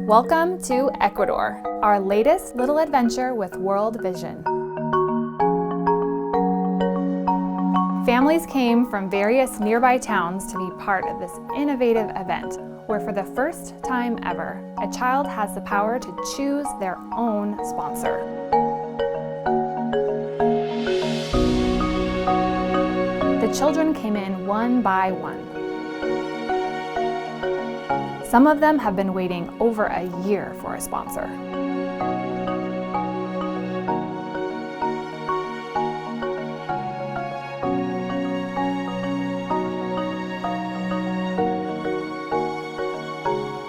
Welcome to Ecuador, our latest little adventure with World Vision. Families came from various nearby towns to be part of this innovative event, where for the first time ever, a child has the power to choose their own sponsor. The children came in one by one. Some of them have been waiting over a year for a sponsor.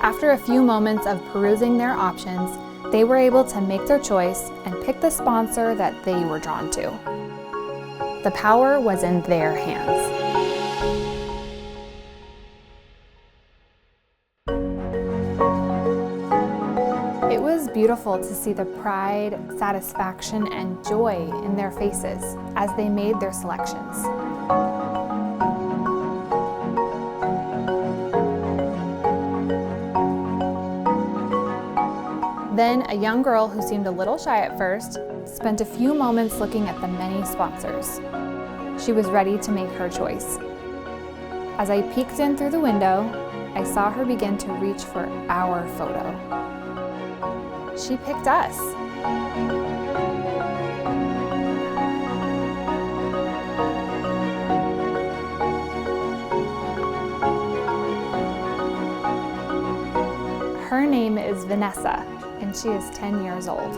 After a few moments of perusing their options, they were able to make their choice and pick the sponsor that they were drawn to. The power was in their hands. It was beautiful to see the pride, satisfaction, and joy in their faces as they made their selections. Then a young girl who seemed a little shy at first spent a few moments looking at the many sponsors. She was ready to make her choice. As I peeked in through the window, I saw her begin to reach for our photo. She picked us. Her name is Vanessa, and she is 10 years old.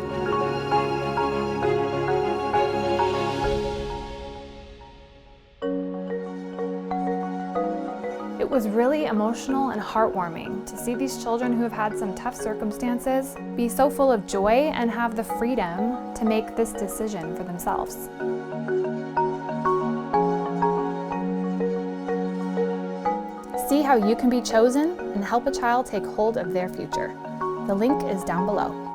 It was really emotional and heartwarming to see these children who have had some tough circumstances be so full of joy and have the freedom to make this decision for themselves. See how you can be chosen and help a child take hold of their future. The link is down below.